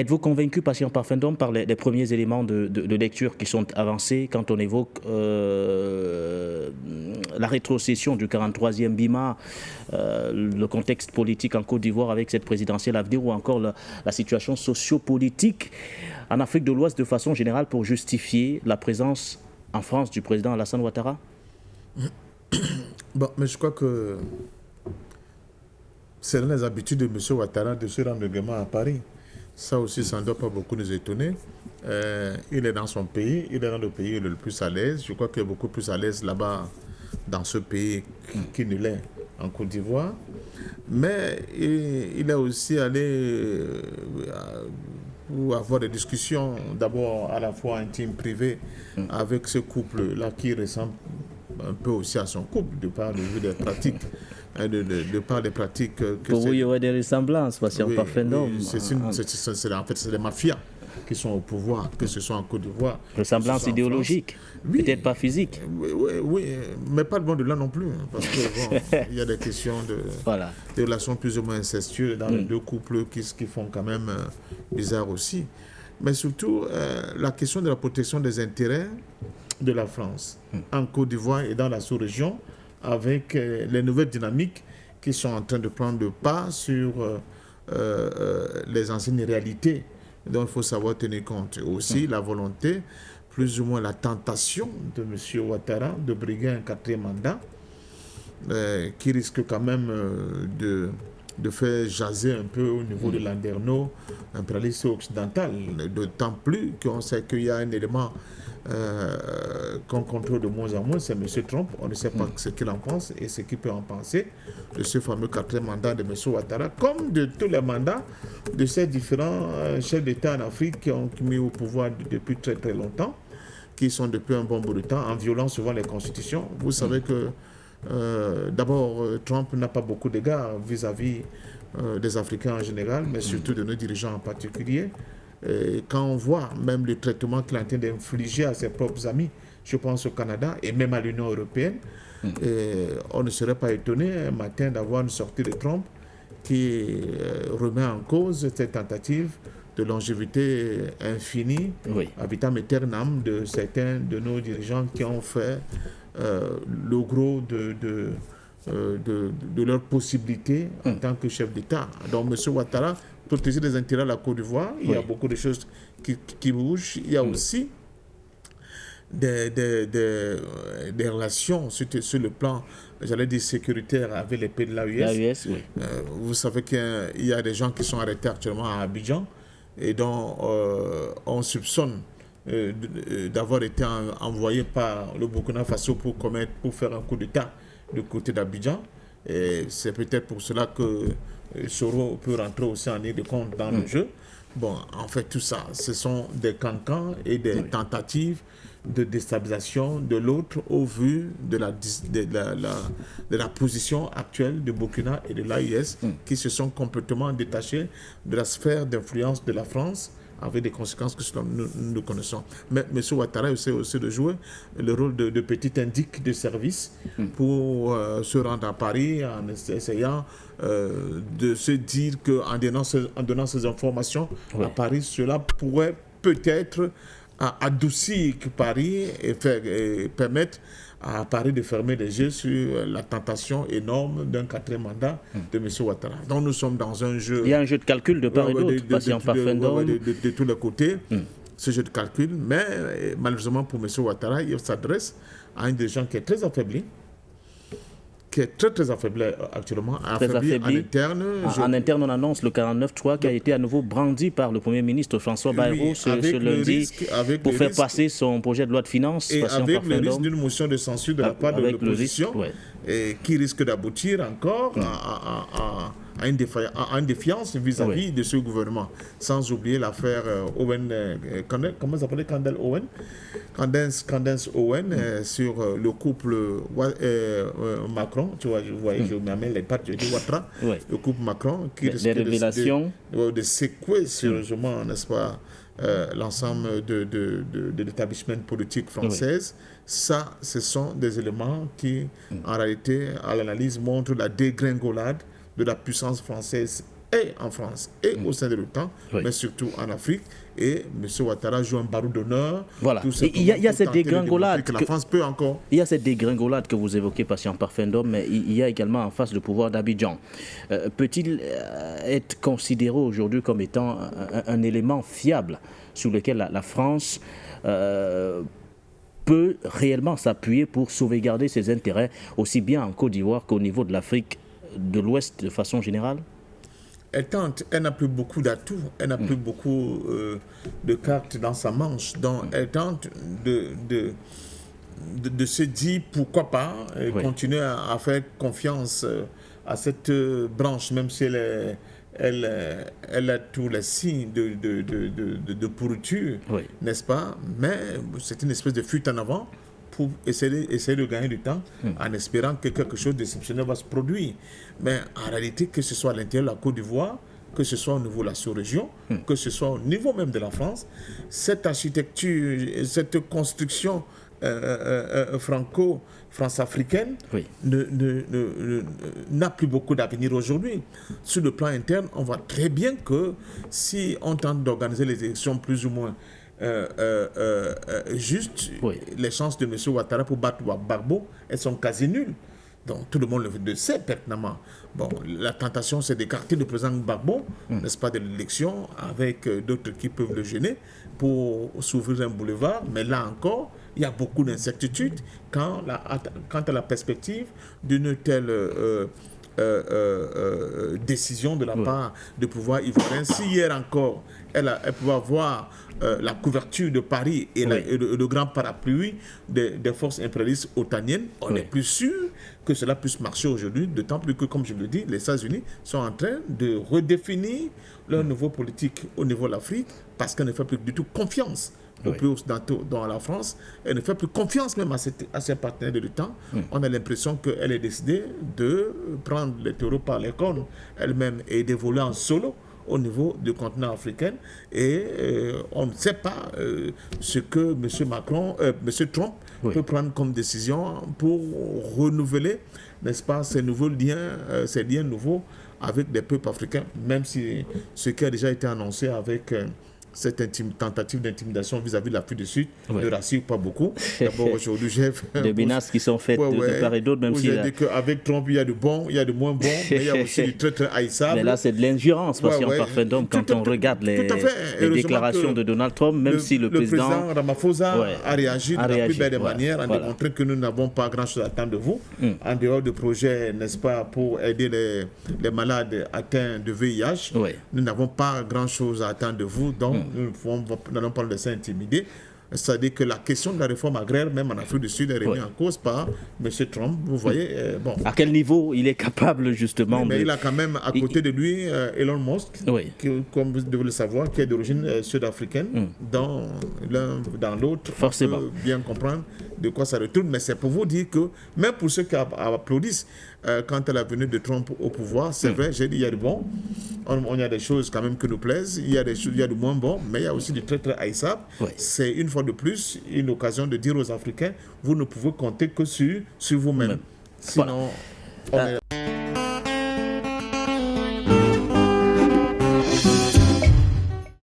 êtes-vous convaincu, patient Parfendom, par les premiers éléments de lecture qui sont avancés quand on évoque la rétrocession du 43e BIMA, le contexte politique en Côte d'Ivoire avec cette présidentielle à venir, ou encore la situation sociopolitique en Afrique de l'Ouest de façon générale pour justifier la présence en France du président Alassane Ouattara? Bon, mais je crois que c'est dans les habitudes de M. Ouattara de se rendre régulièrement à Paris. Ça aussi, ça ne doit pas beaucoup nous étonner. Il est dans son pays, il est dans le pays où il est le plus à l'aise. Je crois qu'il est beaucoup plus à l'aise là-bas, dans ce pays, qu'il ne l'est en Côte d'Ivoire. Mais il est aussi allé pour avoir des discussions, d'abord à la fois intimes, privées, avec ce couple-là qui ressemble un peu aussi à son couple, de par le jeu des pratiques. De par les pratiques que pour vous, il y aurait des ressemblances, patient Parfendom. En fait, c'est les mafias qui sont au pouvoir, que ce soit en Côte d'Ivoire. Ressemblances idéologiques, oui, peut-être pas physiques. Oui, mais pas loin de là non plus, parce que il y a des questions de relations plus ou moins incestueuses dans les deux couples qui font quand même bizarre aussi. Mais surtout, la question de la protection des intérêts de la France en Côte d'Ivoire et dans la sous-région, avec les nouvelles dynamiques qui sont en train de prendre le pas sur les anciennes réalités dont il faut savoir tenir compte. Aussi la volonté, plus ou moins la tentation de M. Ouattara de briguer un 4e mandat qui risque quand même de faire jaser un peu au niveau de Landerneau, impérialiste occidental, d'autant plus qu'on sait qu'il y a un élément qu'on contrôle de moins en moins, c'est M. Trump. On ne sait pas ce qu'il en pense et ce qu'il peut en penser de ce fameux 4e mandat de M. Ouattara, comme de tous les mandats de ces différents chefs d'État en Afrique qui ont mis au pouvoir depuis très très longtemps, qui sont depuis un bon bout de temps en violant souvent les constitutions. Vous savez que d'abord, Trump n'a pas beaucoup d'égards vis-à-vis des Africains en général, mais surtout de nos dirigeants en particulier. Et quand on voit même le traitement qu'il est en train d'infliger à ses propres amis, je pense au Canada et même à l'Union européenne, on ne serait pas étonné un matin d'avoir une sortie de Trump qui remet en cause cette tentative de longévité infinie, à vitam aeternam de certains de nos dirigeants qui ont fait le gros de leurs possibilités en tant que chef d'État. Donc M. Ouattara, protéger les intérêts de la Côte d'Ivoire, il y a beaucoup de choses qui bougent. Il y a aussi des relations sur le plan, j'allais dire, sécuritaire avec les pays de l'AES. Vous savez qu'il y a des gens qui sont arrêtés actuellement à Abidjan et dont on soupçonne d'avoir été envoyés par le Burkina Faso pour faire un coup d'État du côté d'Abidjan. Et c'est peut-être pour cela que Soro peut rentrer aussi en ligne de compte dans le jeu. Bon, en fait, tout ça, ce sont des cancans et des tentatives de déstabilisation de l'autre au vu de la position actuelle de Burkina et de l'AES qui se sont complètement détachés de la sphère d'influence de la France, avec des conséquences que nous connaissons. Mais M. Ouattara essaie aussi de jouer le rôle de petit indique de service pour se rendre à Paris en essayant de se dire qu'en donnant ces informations à Paris, cela pourrait peut-être adoucir Paris et permettre à Paris de fermer les yeux sur la tentation énorme d'un 4e mandat de M. Ouattara. Donc nous sommes dans un jeu... Il y a un jeu de calcul de part et d'autre, patient Parfendom. De tous les côtés, ce jeu de calcul. Mais malheureusement pour M. Ouattara, il s'adresse à un des gens qui est très affaibli, qui est très très affaibli actuellement, affaibli en interne. En interne, on annonce le 49.3 qui a été à nouveau brandi par le Premier ministre François Bayrou ce lundi pour faire passer son projet de loi de finances. Et avec le risque d'une motion de censure de la part de l'opposition, qui risque d'aboutir encore à une défiance vis-à-vis de ce gouvernement. Sans oublier l'affaire Owen, comment ça s'appelait, Candace Owen, sur le couple Macron, tu vois, je m'amène les pattes, je dis Ouattara, le couple Macron, qui risque de secouer sérieusement, n'est-ce pas, l'ensemble de l'établissement politique française. Ça, ce sont des éléments qui, en réalité, à l'analyse, montrent la dégringolade de la puissance française et en France et au sein de l'OTAN, mais surtout en Afrique. Et M. Ouattara joue un barreau d'honneur. Voilà. Il y a cette dégringolade. Que la France peut encore. Il y a cette dégringolade que vous évoquez, Patient Parfendom, mais il y a également en face le pouvoir d'Abidjan. Peut-il être considéré aujourd'hui comme étant un élément fiable sur lequel la France peut réellement s'appuyer pour sauvegarder ses intérêts, aussi bien en Côte d'Ivoire qu'au niveau de l'Afrique de l'Ouest de façon générale? Elle tente, elle n'a plus beaucoup d'atouts, elle n'a plus beaucoup de cartes dans sa manche. Donc elle tente de se dire pourquoi pas continuer à faire confiance à cette branche, même si elle a tous les signes de pourriture, n'est-ce pas? Mais c'est une espèce de fuite en avant pour essayer de gagner du temps en espérant que quelque chose d'exceptionnel va se produire. Mais en réalité, que ce soit à l'intérieur de la Côte d'Ivoire, que ce soit au niveau de la sous-région, que ce soit au niveau même de la France, cette architecture, cette construction franco-france-africaine n'a plus beaucoup d'avenir aujourd'hui. Sur le plan interne, on voit très bien que si on tente d'organiser les élections plus ou moins juste, les chances de M. Ouattara pour battre Gbagbo, elles sont quasi nulles. Donc tout le monde le sait pertinemment. Bon, la tentation, c'est d'écarter le président Gbagbo, n'est-ce pas, de l'élection, avec d'autres qui peuvent le gêner pour s'ouvrir un boulevard. Mais là encore, il y a beaucoup d'incertitudes quant à la perspective d'une telle décision de la part du pouvoir ivoirien. Si hier encore, elle pouvait avoir la couverture de Paris et le grand parapluie des forces impérialistes otaniennes, on n'est plus sûr que cela puisse marcher aujourd'hui, d'autant plus que, comme je le dis, les États-Unis sont en train de redéfinir leur nouveau politique au niveau de l'Afrique parce qu'elle ne fait plus du tout confiance aux pays occidentaux dans la France. Elle ne fait plus confiance même à ses partenaires de l'OTAN. On a l'impression qu'elle est décidée de prendre les taureaux par les cornes elle-même et d'évoluer en solo au niveau du continent africain. Et on ne sait pas ce que M. Trump peut prendre comme décision pour renouveler, n'est-ce pas, ces liens nouveaux avec des peuples africains, même si ce qui a déjà été annoncé avec cette tentative d'intimidation vis-à-vis de l'Afrique du Sud ne rassure pas beaucoup. D'abord, aujourd'hui, j'ai fait des menaces qui sont faites de part et d'autre, même si... J'ai dit qu'avec Trump, il y a du bon, il y a du moins bon, mais il y a aussi du très, très haïssable. Mais là, c'est de l'ingérence, parce qu'en parfait d'homme, quand on regarde les déclarations de Donald Trump, même si le président Ramaphosa a réagi de la plus belle des manières en démontrant que nous n'avons pas grand-chose à attendre de vous, en dehors de projets, n'est-ce pas, pour aider les malades atteints de VIH. Nous n'avons pas grand-chose à attendre de vous, donc nous n'allons pas le laisser intimider. C'est-à-dire que la question de la réforme agraire, même en Afrique du Sud, est remise en cause par M. Trump. Vous voyez, bon. À quel niveau il est capable, justement mais il a quand même à côté de lui Elon Musk, qui, comme vous devez le savoir, qui est d'origine sud-africaine. Dans l'un, dans l'autre, forcément, on peut bien comprendre de quoi ça retourne. Mais c'est pour vous dire que, même pour ceux qui applaudissent quant à la venue de Trump au pouvoir, c'est vrai, j'ai dit, il y a du bon. Il y a des choses quand même qui nous plaisent. Il y a des choses, il y a du moins bon, mais il y a aussi du très, très haïssable. C'est une fois de plus une occasion de dire aux Africains, vous ne pouvez compter que sur vous-même. Sinon,